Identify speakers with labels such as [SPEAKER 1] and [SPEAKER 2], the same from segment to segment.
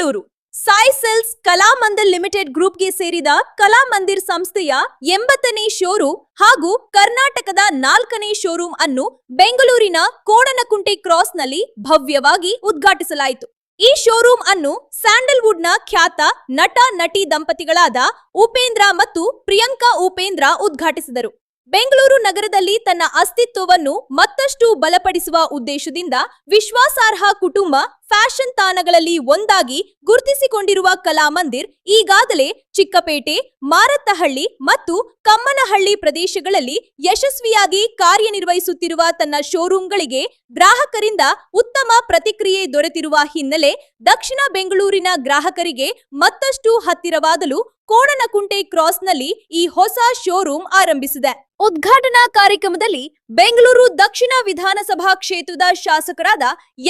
[SPEAKER 1] Bengaluru Sai cells Kalamandir limited ಗ್ರೂಪ್ಗೆ ಸೇರಿದ ಕಲಾಮಂದಿರ್ ಸಂಸ್ಥೆಯ 80ನೇ showroom ಹಾಗೂ ಕರ್ನಾಟಕದ 4ನೇ ಶೋರೂಮ್ ಅನ್ನು ಬೆಂಗಳೂರಿನ ಕೋಣನಕುಂಟೆ ಕ್ರಾಸ್ನಲ್ಲಿ ಭವ್ಯವಾಗಿ ಉದ್ಘಾಟಿಸಲಾಯಿತು. ಈ ಶೋರೂಮ್ ಅನ್ನು ಸ್ಯಾಂಡಲ್ವುಡ್ನ ಖ್ಯಾತ ನಟ ನಟಿ ದಂಪತಿಗಳಾದ ಉಪೇಂದ್ರ ಮತ್ತು ಪ್ರಿಯಾಂಕಾ ಉಪೇಂದ್ರ ಉದ್ಘಾಟಿಸಿದರು. ಬೆಂಗಳೂರು ನಗರದಲ್ಲಿ ತನ್ನ ಅಸ್ತಿತ್ವವನ್ನು ಮತ್ತಷ್ಟು ಬಲಪಡಿಸುವ ಉದ್ದೇಶದಿಂದ ವಿಶ್ವಾಸಾರ್ಹ ಕುಟುಂಬ ಫ್ಯಾಷನ್ ತಾಣಗಳಲ್ಲಿ ಒಂದಾಗಿ ಗುರುತಿಸಿಕೊಂಡಿರುವ ಕಲಾಮಂದಿರ್ ಈಗಾಗಲೇ ಚಿಕ್ಕಪೇಟೆ, ಮಾರತ್ತಹಳ್ಳಿ ಮತ್ತು ಕಮ್ಮನಹಳ್ಳಿ ಪ್ರದೇಶಗಳಲ್ಲಿ ಯಶಸ್ವಿಯಾಗಿ ಕಾರ್ಯನಿರ್ವಹಿಸುತ್ತಿರುವ ತನ್ನ ಶೋರೂಮ್ಗಳಿಗೆ ಗ್ರಾಹಕರಿಂದ ಉತ್ತಮ ಪ್ರತಿಕ್ರಿಯೆ ದೊರೆತಿರುವ ಹಿನ್ನೆಲೆ ದಕ್ಷಿಣ ಬೆಂಗಳೂರಿನ ಗ್ರಾಹಕರಿಗೆ ಮತ್ತಷ್ಟು ಹತ್ತಿರವಾಗಲು ಕೋಣನಕುಂಟೆ ಕ್ರಾಸ್ನಲ್ಲಿ ಈ ಹೊಸ ಶೋರೂಮ್ ಆರಂಭಿಸಿದೆ. ಉದ್ಘಾಟನಾ ಕಾರ್ಯಕ್ರಮದಲ್ಲಿ ಬೆಂಗಳೂರು ದಕ್ಷಿಣ ವಿಧಾನಸಭಾ ಕ್ಷೇತ್ರದ ಶಾಸಕರಾದ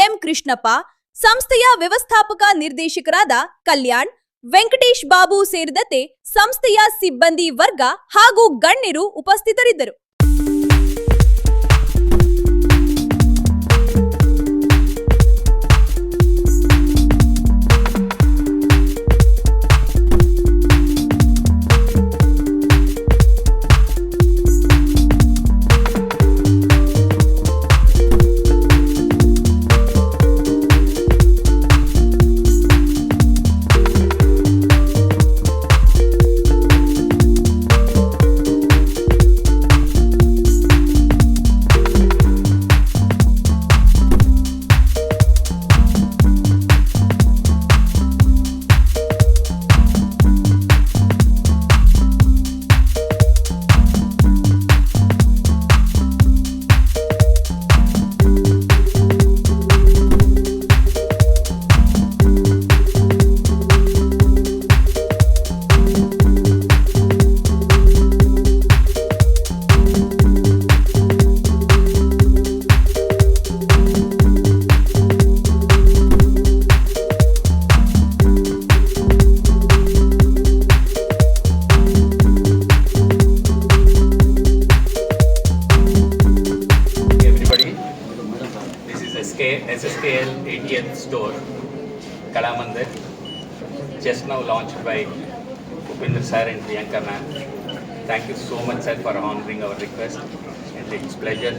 [SPEAKER 1] ಎಂ ಕೃಷ್ಣಪ್ಪ, ಸಂಸ್ಥೆಯ ವ್ಯವಸ್ಥಾಪಕ ನಿರ್ದೇಶಕರಾದ ಕಲ್ಯಾಣ್, ವೆಂಕಟೇಶ್ ಬಾಬು ಸೇರಿದಂತೆ ಸಂಸ್ಥೆಯ ಸಿಬ್ಬಂದಿ ವರ್ಗ ಹಾಗೂ ಗಣ್ಯರು ಉಪಸ್ಥಿತರಿದ್ದರು.
[SPEAKER 2] SSKL 80th store, Kalamandir, just now launched by Upendra sir and Priyanka ma'am. Thank you so much, sir, for honoring our request, and it's pleasure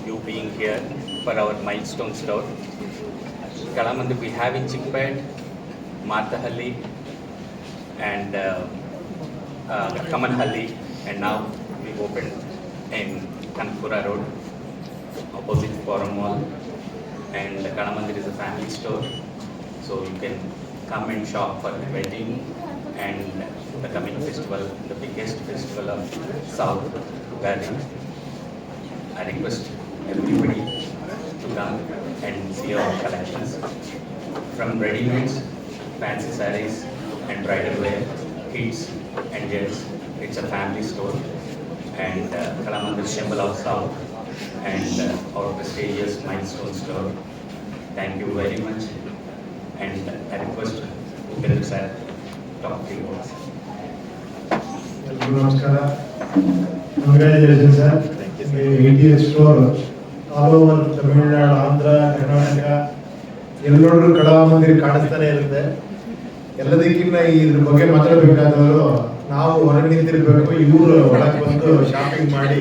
[SPEAKER 2] you being here for our milestone store. Kalamandir we have in Chickpet, Marthahalli, and Kamanhalli, and now we opened in Kanpura Road, opposite Forum Mall. And Kalamandir is a family store, so you can come and shop for the wedding and the coming festival, the biggest festival of South Valley. I request everybody to come and see our collections, from ready-mades, fancy sarees and bridal wear, kids and gents. It's a family store, and Kalamandir symbol of South and our prestigious milestone store. Thank you very much, and I request Upendra sir to talk to you.
[SPEAKER 3] Namaskar. Congratulations, sir. Thank you. 80th store all over Tamil Nadu, Andhra, Karnataka. ಎಲ್ಲರೂ ಕಲಾಮಂದಿರ ಕಾಣಿಸ್ತಾನೆ ಇರುತ್ತೆ. ಎಲ್ಲದಕ್ಕಿಂತ ಇದ್ರ ಬಗ್ಗೆ ಮಾತಾಡಬೇಕಾದವರು ನಾವು ಹೊರಗೆ ನಿಂತಿರ್ಬೇಕು, ಇವರು ಒಳಗೆ ಬಂದು ಶಾಪಿಂಗ್ ಮಾಡಿ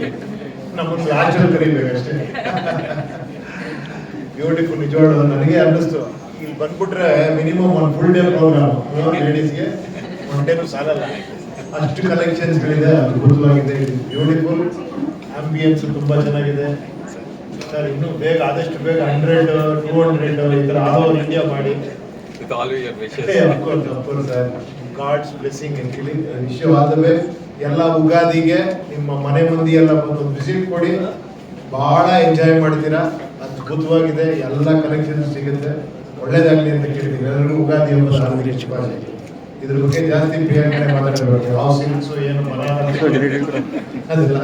[SPEAKER 3] ನಮ್ಮನ್ನು ಆಚರಣೆ ಕರಿಬೇಕಷ್ಟೇ. ಬ್ಯೂಟಿಫುಲ್, ನಿಜವಾಗ್ಲೂ ನನಗೆ ಅನ್ನಿಸ್ತು ಇಲ್ಲಿ ಬಂದ್ಬಿಟ್ರೆ ಮಿನಿಮಮ್ ಒಂದು ಫುಲ್ ಡೇ ಪ್ರೋಗ್ರಾಮ್ ಲೇಡೀಸ್ಗೆ ಒನ್ ಡೇನೂ ಸಾಲಲ್ಲ, ಅಷ್ಟು ಕಲೆಕ್ಷನ್ಸ್ಗಳಿದೆ. ಅದ್ಭುತವಾಗಿದೆ, ಬ್ಯೂಟಿಫುಲ್ ಆಂಬಿಯನ್ಸ್ ತುಂಬ ಚೆನ್ನಾಗಿದೆ ಸರ್. ಇನ್ನೂ ಬೇಗ ಆದಷ್ಟು ಬೇಗ 100, 200 ಈ ಥರ ಆಲ್ ಓವರ್ ಇಂಡಿಯಾ ಮಾಡಿ. ಸರ್ ಗಾಡ್ಸ್ ಬ್ಲೆಸ್ಸಿಂಗ್ ಆ್ಯಕ್ಚುಲಿ ವಿಶ್ವವಾದವೇ. ಎಲ್ಲ ಉಗಾದಿಗೆ ನಿಮ್ಮ ಮನೆ ಮಂದಿ ಎಲ್ಲ ಬಂದು ವಿಸಿಟ್ ಕೊಡಿ, ಭಾಳ ಎಂಜಾಯ್ ಮಾಡ್ತೀರಾ. ಅದ್ಭುತವಾಗಿದೆ, ಎಲ್ಲ ಕಲೆಕ್ಷನ್ಸ್ ಸಿಗುತ್ತೆ. ಒಳ್ಳೇದಾಗಲಿ ಅಂತ ಕೇಳ್ತೀವಿ ಎಲ್ಲರಿಗೂ. ಉಗಾದಿ ಹಬ್ಬದ ಹಾರ್ದಿಕ ಶುಭಾಶಯಗಳು. ಇದ್ರ ಬಗ್ಗೆ ಜಾಸ್ತಿ ಪ್ರಿಯಾಂಕನೆ ಮಾತಾಡಬೇಕು. ಯಾವ ಸಿಲ್ಕ್ಸು ಏನು ಅದೆಲ್ಲ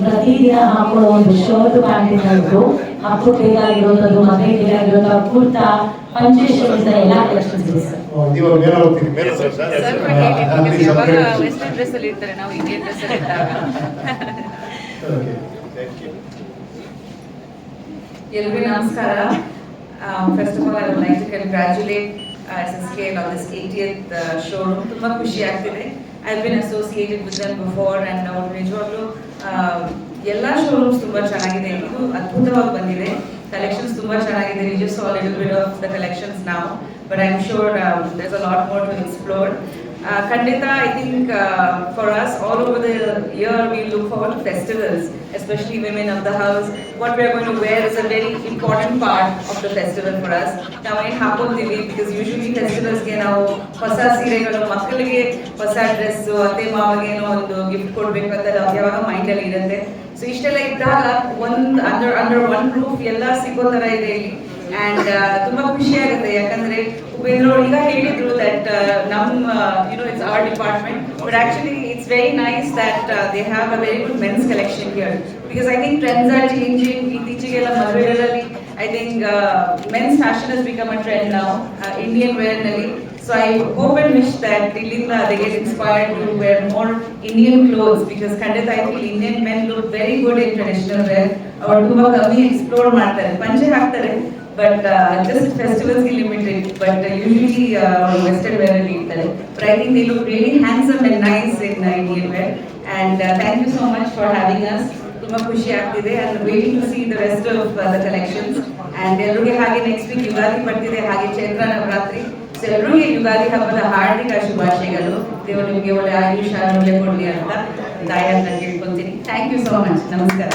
[SPEAKER 4] ಪ್ರತಿದಿನ ಹಾಕೊಳ್ಳೋ ಒಂದು ಶರ್ಟ್ ಪ್ಯಾಂಟಿನದ್ದು ಹಬ್ಬಕ್ಕೆ ಬೇಕಾಗಿರೋದು, ಮದುವೆಗೆ ಬೇಕಾಗಿರೋದು, ಕುರ್ತಾ, ಪಂಚೇಶ್ವರ ಎಲ್ಲ ಕಲೆಕ್ಷನ್ಸ್ ಇದೆ ಸರ್.
[SPEAKER 3] ಇವಾಗ ಮೇಲೆ ಹೋಗ್ತೀವಿ ಮೇಲೆ ಸರ್
[SPEAKER 5] ವೆಸ್ಟರ್ನ್ ಡ್ರೆಸ್ ಅಲ್ಲಿ ಇರ್ತಾರೆ, ನಾವು ಇಂಡಿಯನ್ ಡ್ರೆಸ್ ಅಲ್ಲಿ ಇದ್ದಾಗ.
[SPEAKER 4] ಎಲ್ರಿಗೂ ನಮಸ್ಕಾರ.
[SPEAKER 5] First of all, I would like to congratulate SSK on this 80th showroom. ತುಂಬ ಖುಷಿ ಆಗ್ತಿದೆ. I've been associated with them before and ಅವ್ರು ನಿಜವಾಗ್ಲೂ ಎಲ್ಲ ಶೋರೂಮ್ಸ್ ತುಂಬ ಚೆನ್ನಾಗಿದೆ. ಇದು ಅದ್ಭುತವಾಗಿ ಬಂದಿದೆ. Collections ತುಂಬ ಚೆನ್ನಾಗಿದೆ. We just saw a little bit of the collections now, but I'm sure there's a lot more to explore. Kandita, I think for us all over the year we look forward to festivals, especially women of the house. What we are going to wear is a very important part of the festival for us. Now I hakondivi because usually festivals ge ನಾವು ಹೊಸ ಸೀರೆಗಳು ಮಕ್ಕಳಿಗೆ ಹೊಸ dress ಅತ್ತೆ ಮಾವಗೆ ಏನೋ ಒಂದು gift ಕೊಡ್ಬೇಕು ಅಂತ ಯಾವಾಗ ಮೈಂಡ್ ಅಲ್ಲಿ ಇರುತ್ತೆ. ಸೊ ಇಷ್ಟೆಲ್ಲ ಇದ್ದಾಗ ಅಂಡರ್ ಒನ್ ರೂಫ್ ಎಲ್ಲ ಸಿಗೋ ತರ ಇದೆ ಇಲ್ಲಿ. ಅಂಡ್ ತುಂಬಾ ಖುಷಿ ಆಗುತ್ತೆ ಯಾಕಂದ್ರೆ ಉಪೇಂದ್ರ ಅವರು ಈಗ ಹೇಳಿದ್ರು ದಟ್ ನಮ್ಮ it's our department, but actually it's very nice that they have a very good men's collection here because I think trends are changing. ಇತ್ತೀಚೆಗೆಲ್ಲ ಮದುವೆಗಳಲ್ಲಿ I think men's fashion has become a trend ನಾವು Indian wear ನಲ್ಲಿ. So I hope and wish that Ilinda they get inspired to wear more Indian clothes because Kandita I feel Indian men look very good in traditional wear. Avaru tumba kammi explore ಮಾಡ್ತಾರೆ, ಪಂಚೆ ಹಾಕ್ತಾರೆ, but just festivals ಗೆ limited, but usually western wear ಅಲ್ಲಿ ಇರ್ತಾರೆ. But I think they look really handsome and nice in Indian wear. And thank you so much for having us. ತುಂಬಾ ಖುಷಿ ಆಗ್ತಿದೆ and waiting to see the rest of the collections. And ಎಲ್ಲರಿಗೆ ಹಾಗೆ next week Ugadi ಬರ್ತಿದೆ, ಹಾಗೆ Chaitra Navratri. So ಎಲ್ಲರಿಗೆ ಯುಗಾದಿ ಹಬ್ಬದ ಹಾರ್ದಿಕ ಶುಭಾಶಯಗಳು. ದೇವರು ನಿಮಗೆ ಒಳ್ಳೆ ಆಯುಷ ಆರೋಗ್ಯ ಕೊಡಲಿ ಅಂತ ತಾಯಿ ಅಂತ ಕೇಳ್ಕೊತೀನಿ. Thank you so much. ನಮಸ್ಕಾರ.